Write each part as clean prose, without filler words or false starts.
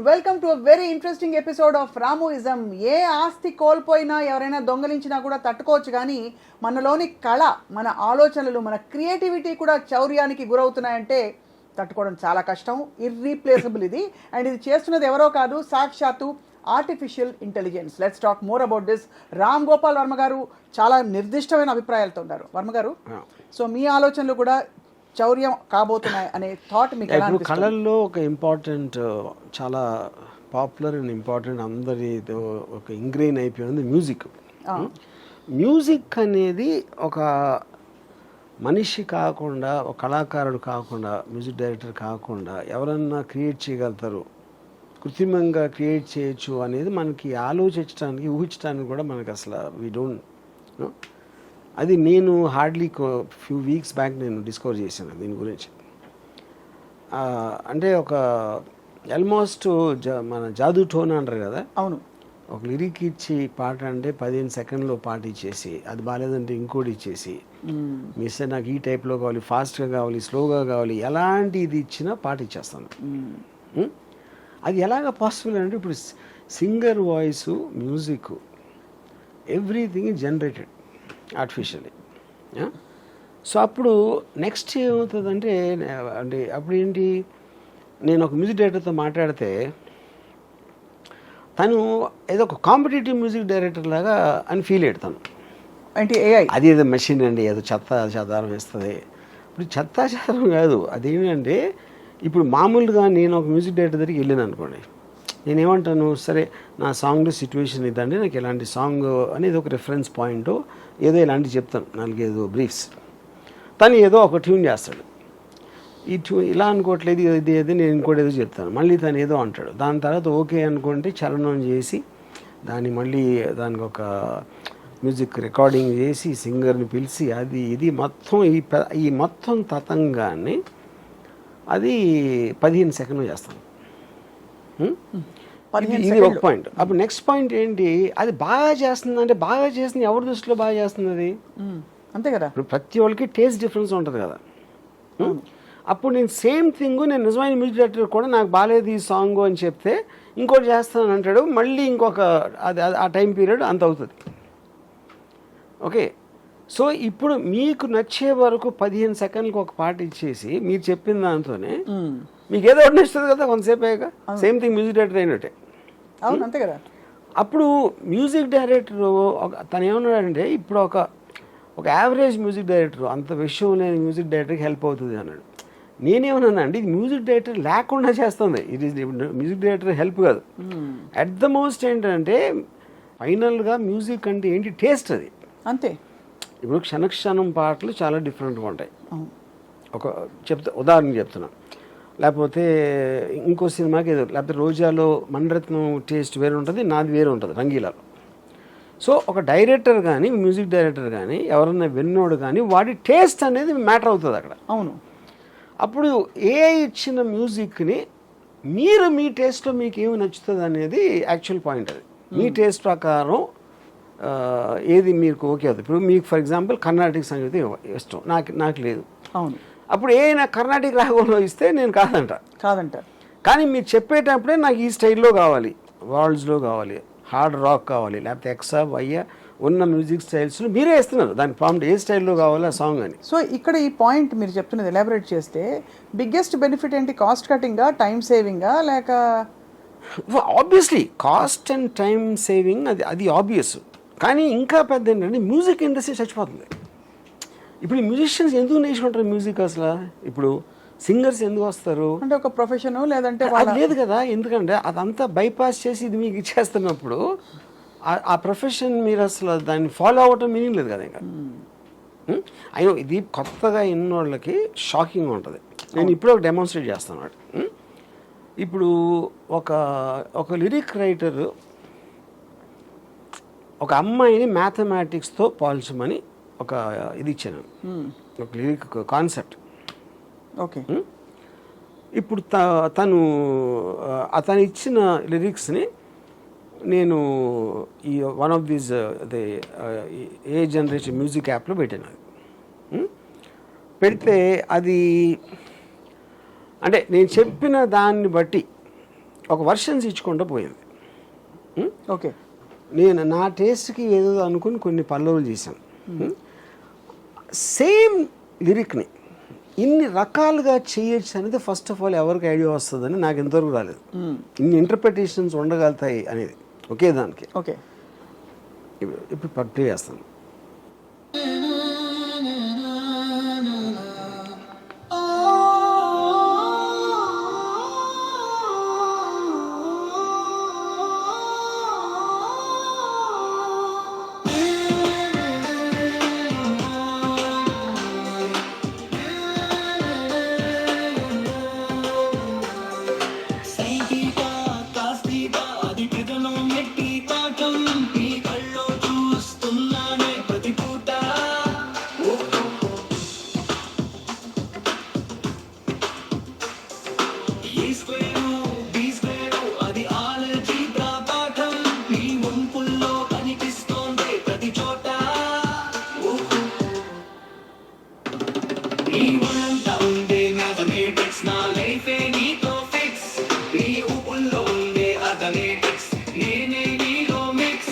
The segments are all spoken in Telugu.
Welcome to a very interesting episode of Ramuism. ఏ ఆస్తి కోల్పోయినా ఎవరైనా దొంగలించినా కూడా తట్టుకోవచ్చు, కానీ మనలోని కళ, మన ఆలోచనలు, మన క్రియేటివిటీ కూడా చౌర్యానికి గురవుతున్నాయంటే తట్టుకోవడం చాలా కష్టం. ఇర్రీప్లేసబుల్ ఇది. అండ్ ఇది చేస్తున్నది ఎవరో కాదు, సాక్షాత్తు artificial intelligence. Let's talk more about this. Ram Gopal Varma గారు చాలా నిర్దిష్టమైన అభిప్రాయాలతో ఉన్నారు. వర్మ గారు, సో మీ ఆలోచనలు కూడా చౌర్యం కాబోతున్నాయి అనే థాట్ మీకు ఎలా అనిపిస్తుంది? కళల్లో ఒక ఇంపార్టెంట్, చాలా పాపులర్ అండ్ ఇంపార్టెంట్, అందరి ఒక ఇంగ్రెయిన్ అయిపోయింది మ్యూజిక్. మ్యూజిక్ అనేది ఒక మనిషి కాకుండా, ఒక కళాకారుడు కాకుండా, మ్యూజిక్ డైరెక్టర్ కాకుండా ఎవరన్నా క్రియేట్ చేయగలుగుతారు, కృత్రిమంగా క్రియేట్ చేయొచ్చు అనేది మనకి ఆలోచించడానికి, ఊహించడానికి కూడా మనకి అసలు వీ డోంట్. అది నేను హార్డ్లీ ఫ్యూ వీక్స్ బ్యాక్ నేను డిస్కవర్ చేశాను దీని గురించి. అంటే ఒక ఆల్మోస్ట్ మన జాదూ టోన్ అంటారు కదా, అవును, ఒక లిరిక్ ఇచ్చి పాట అంటే 15 సెకండ్లో పాట ఇచ్చేసి, అది బాగాలేదంటే ఇంకోటి ఇచ్చేసి, మిస్ నాకు ఈ టైప్లో కావాలి, ఫాస్ట్గా కావాలి, స్లోగా కావాలి, ఎలాంటి ఇది ఇచ్చినా పాట ఇచ్చేస్తాను. అది ఎలాగ పాసిబుల్ అంటే ఇప్పుడు singer voice, music, everything generated artificially. So అప్పుడు నెక్స్ట్ ఏమవుతుందంటే, అంటే అప్పుడు ఏంటి, నేను ఒక మ్యూజిక్ డైరెక్టర్తో మాట్లాడితే తను ఏదో ఒక కాంపిటేటివ్ మ్యూజిక్ డైరెక్టర్ లాగా అని ఫీల్ అయ్యాడు. అంటే ఏఐ అది ఏదో మెషిన్ అండి, ఏదో చెత్త చెదారం వేస్తుంది. ఇప్పుడు చెత్త చెదారం కాదు, అదేంటంటే ఇప్పుడు మామూలుగా నేను ఒక మ్యూజిక్ డైరెక్టర్ దగ్గరికి వెళ్ళాను అనుకోండి, నేనేమంటాను, సరే నా సాంగ్లో సిచ్యువేషన్ ఇదండి, నాకు ఇలాంటి సాంగ్ అనేది ఒక రెఫరెన్స్ పాయింట్, ఏదో ఇలాంటివి చెప్తాను, 4-5 బ్రీఫ్స్. తను ఏదో ఒక ట్యూన్ చేస్తాడు, ఈ ట్యూన్ ఇలా అనుకోవట్లేదు, ఇది ఏదో నేను ఇంకోటి ఏదో చెప్తాను, మళ్ళీ తను ఏదో అంటాడు. దాని తర్వాత ఓకే అనుకుంటే చలనం చేసి దాన్ని మళ్ళీ దానికి ఒక మ్యూజిక్ రికార్డింగ్ చేసి సింగర్ని పిలిచి అది ఇది మొత్తం ఈ మొత్తం తతంగాన్ని అది 15 సెకండ్లు చేస్తాను. ఇది ఒక పాయింట్. అప్పుడు నెక్స్ట్ పాయింట్ ఏంటి, అది బాగా చేస్తుంది అంటే, బాగా చేస్తుంది ఎవరి దృష్టిలో బాగా చేస్తుంది అది, అంతే కదా. ఇప్పుడు ప్రతి వాళ్ళకి టేస్ట్ డిఫరెన్స్ ఉంటుంది కదా. అప్పుడు నేను సేమ్ థింగ్, నేను నిజమైన మ్యూజిక్ డైరెక్టర్ కూడా నాకు బాగాలేదు ఈ సాంగ్ అని చెప్తే ఇంకోటి చేస్తాను అంటాడు, మళ్ళీ ఇంకొక అది ఆ టైం పీరియడ్ అంత అవుతుంది. ఓకే, సో ఇప్పుడు మీకు నచ్చే వరకు 15 సెకండ్లకు ఒక పాట ఇచ్చేసి మీరు చెప్పిన దాంతోనే మీకు ఏదో ఒకటి నచ్చుతుంది కదా కొంతసేపు అయ్యాక. సేమ్ థింగ్ మ్యూజిక్ డైరెక్టర్ అయినట్టే. అవును, అంతే కదా. అప్పుడు మ్యూజిక్ డైరెక్టర్ తను ఏమన్నాడంటే, ఇప్పుడు ఒక యావరేజ్ మ్యూజిక్ డైరెక్టర్, అంత విషయం లేని మ్యూజిక్ డైరెక్టర్కి హెల్ప్ అవుతుంది అన్నాడు. నేనేమన్నా అండి, ఇది మ్యూజిక్ డైరెక్టర్ లేకుండా చేస్తుంది, ఇది మ్యూజిక్ డైరెక్టర్ హెల్ప్ కాదు. అట్ ద మోస్ట్ ఏంటంటే ఫైనల్గా మ్యూజిక్ అంటే ఏంటి, టేస్ట్ అది అంతే. ఇప్పుడు క్షణక్షణం పాటలు చాలా డిఫరెంట్గా ఉంటాయి. ఒక ఉదాహరణ చెప్తున్నా, లేకపోతే ఇంకో సినిమాకి ఏదో, లేకపోతే రోజాలో మణిరత్నం టేస్ట్ వేరే ఉంటుంది, నాది వేరే ఉంటుంది రంగీలాలో. సో ఒక డైరెక్టర్ కానీ, మ్యూజిక్ డైరెక్టర్ కానీ, ఎవరన్నా విన్నోడు కానీ, వాడి టేస్ట్ అనేది మ్యాటర్ అవుతుంది అక్కడ. అవును. అప్పుడు ఏఐ ఇచ్చిన మ్యూజిక్ని మీరు మీ టేస్ట్లో మీకు ఏమి నచ్చుతుంది అనేది యాక్చువల్ పాయింట్. అది మీ టేస్ట్ ప్రకారం ఏది మీకు ఓకే అవుతుంది. ఇప్పుడు మీకు ఫర్ ఎగ్జాంపుల్ కర్ణాటక సంగీతం ఇష్టం, నాకు లేదు. అవును. అప్పుడు నాకు కర్ణాటక రాగంలో ఇస్తే నేను కాదంట. కానీ మీరు చెప్పేటప్పుడే నాకు ఈ స్టైల్లో కావాలి, వాల్డ్స్లో కావాలి, హార్డ్ రాక్ కావాలి, లేకపోతే ఎక్సా వయ్య ఉన్న మ్యూజిక్ స్టైల్స్లో మీరే ఇస్తున్నారు, దాని ప్రాంప్ట్ ఏ స్టైల్లో కావాలి ఆ సాంగ్ అని. సో ఇక్కడ ఈ పాయింట్ మీరు చెప్తున్నది ఎలాబరేట్ చేస్తే, బిగ్గెస్ట్ బెనిఫిట్ ఏంటి, కాస్ట్ కటింగా, టైం సేవింగా, లేక? Obviously cost and time saving, అది ఆబ్వియస్. కానీ ఇంకా పెద్ద ఏంటంటే మ్యూజిక్ ఇండస్ట్రీ చచ్చిపోతుంది. ఇప్పుడు ఈ మ్యూజిషియన్స్ ఎందుకు నేర్చుకుంటారు మ్యూజిక్ అసలు? ఇప్పుడు సింగర్స్ ఎందుకు వస్తారు అంటే ఒక ప్రొఫెషన్, లేదంటే అది లేదు కదా. ఎందుకంటే అదంతా బైపాస్ చేసి ఇది మీకు ఇచ్చేస్తున్నప్పుడు ఆ ప్రొఫెషన్ మీరు అసలు దాన్ని ఫాలో అవ్వటం మీనింగ్ లేదు కదా ఇంకా. అయినా ఇది కొత్తగా ఎన్నోళ్ళకి షాకింగ్గా ఉంటుంది. నేను ఇప్పుడు ఒక డెమాన్స్ట్రేట్ చేస్తాను అన్నమాట. ఇప్పుడు ఒక లిరిక్ రైటర్ ఒక అమ్మాయిని మ్యాథమెటిక్స్తో పోల్చమని ఒక ఇది ఇచ్చాను, ఒక లిరిక్ కాన్సెప్ట్. ఓకే. ఇప్పుడు అతను ఇచ్చిన లిరిక్స్ని నేను ఈ one of these A generation music యాప్లో పెట్టాను. పెడితే అది అంటే నేను చెప్పిన దాన్ని బట్టి ఒక వర్షన్స్ ఇచ్చుకుంటూ పోయింది. ఓకే, నేను నా టేస్ట్కి ఏదో అనుకుని కొన్ని పల్లవులు చేశాను. సేమ్ లిరిక్ని ఇన్ని రకాలుగా చేయొచ్చు అనేది ఫస్ట్ ఆఫ్ ఆల్ ఎవరికి ఐడియా వస్తుందని నాకు ఎంతవరకు రాలేదు. ఇన్ని ఇంటర్ప్రిటేషన్స్ ఉండగలుగుతాయి అనేది ఒకే దానికి. ఓకే, ఇప్పుడు ప్లే చేస్తాను.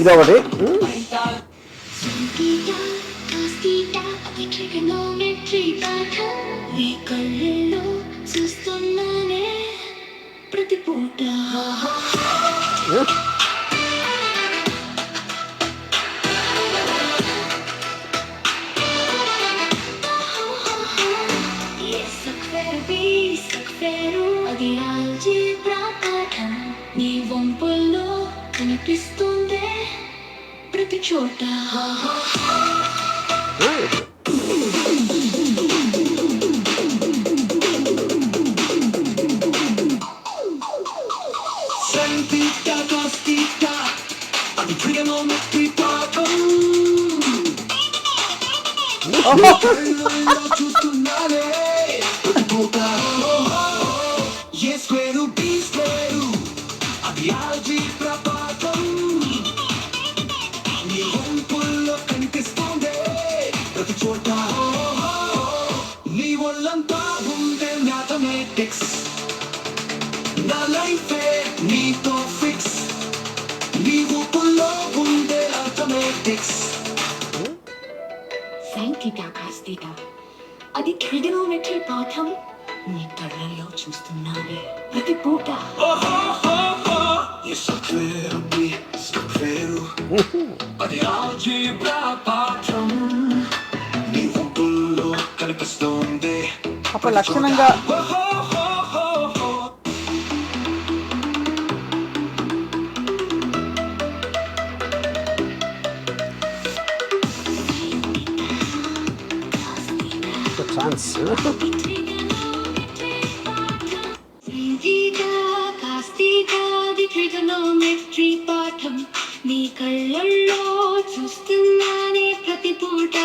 ఇదొకటి. నీ వంపుల్లో కనిపిస్తుందే ప్రతి చోట. అది ట్రిగనోమెట్రీ పాఠం, నీ కళ్ళల్లో చూస్తున్నానే ప్రతి పూట. అది ఆల్జీబ్రా పాఠం, నీ వంపుల్లో కనిపిస్తుంది. అప్పుడు లక్షణంగా ఛాన్స్. ట్రిగనోమెట్రీ పాఠం, నీ కళ్ళల్లో చూస్తున్నానే ప్రతి పూట.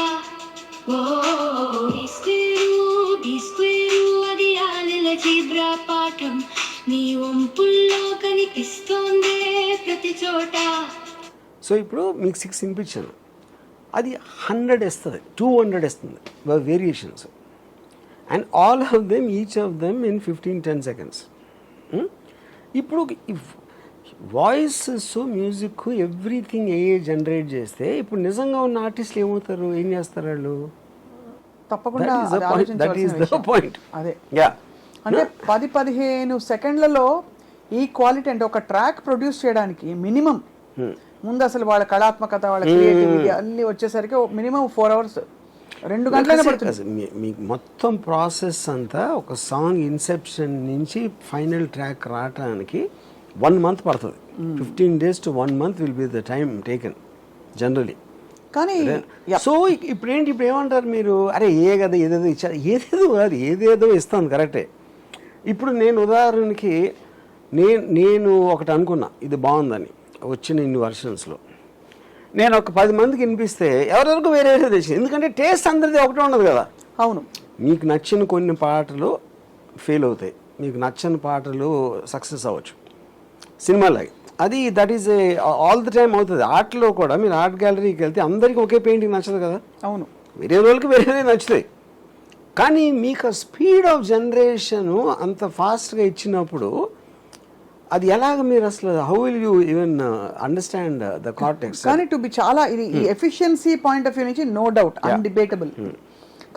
అది ఆల్జీబ్రా పాఠం, నీ వంపుల్లో కనిపిస్తోందే ప్రతి చోట. సో ఇప్పుడు మీకు 6 వినిపించాను, అది 100 ఇస్తుంది, 200 ఇస్తుంది variations. And all of them, each of them in 15-10 seconds. ఇప్పుడు వాయిస్ మ్యూజిక్ ఎవ్రీథింగ్ జనరేట్ చేస్తే ఇప్పుడు నిజంగా ఉన్న ఆర్టిస్టులు ఏమవుతారు, ఏం చేస్తారు వాళ్ళు? తప్పకుండా దట్ ఈస్ ద పాయింట్. అదే యా, అంటే 10-15 సెకండ్లలో ఈ క్వాలిటీ, అంటే ఒక ట్రాక్ ప్రొడ్యూస్ చేయడానికి మినిమం ముందు అసలు వాళ్ళ కళాత్మకత, వాళ్ళ క్రియేటివిటీ అన్ని వచ్చేసరికి మినిమం 4 hours, 2 గంటలైనా పడుతుంది. మీకు మొత్తం ప్రాసెస్ అంతా ఒక సాంగ్ ఇన్సెప్షన్ నుంచి ఫైనల్ ట్రాక్ రావడానికి 1 month పడుతుంది. 15 days to 1 month will be the time taken generally. కానీ సో ఇప్పుడు ఏమంటారు మీరు, అరే కదా ఏదేదో ఇచ్చారు, ఏదేదో కాదు, ఏదేదో ఇస్తాను కరెక్టే. ఇప్పుడు నేను ఉదాహరణకి నేను ఒకటి అనుకున్నా ఇది బాగుందని, వచ్చిన ఇన్ని వర్షన్స్లో నేను ఒక 10 మందికి వినిపిస్తే ఎవరెవరికి వేరే తెచ్చింది, ఎందుకంటే టేస్ట్ అందరిది ఒకటే ఉండదు కదా. అవును, మీకు నచ్చిన కొన్ని పాటలు ఫెయిల్ అవుతాయి, మీకు నచ్చని పాటలు సక్సెస్ అవ్వచ్చు సినిమాలాగా. అది that is all the time అవుతుంది. ఆర్ట్లో కూడా మీరు ఆర్ట్ గ్యాలరీకి వెళ్తే అందరికీ ఒకే పెయింటింగ్ నచ్చదు కదా. అవును, వేరే రోజులకి వేరేదే నచ్చుతాయి. కానీ మీకు స్పీడ్ ఆఫ్ జనరేషను అంత ఫాస్ట్గా ఇచ్చినప్పుడు అది ఎలాగ మీరు అసలు how will you even understand the cortex? కానీ టు బి చాలా ఇది ఎఫిషియన్సీ పాయింట్ ఆఫ్ వ్యూ నుంచి నో డౌట్ అన్డిబేటబుల్.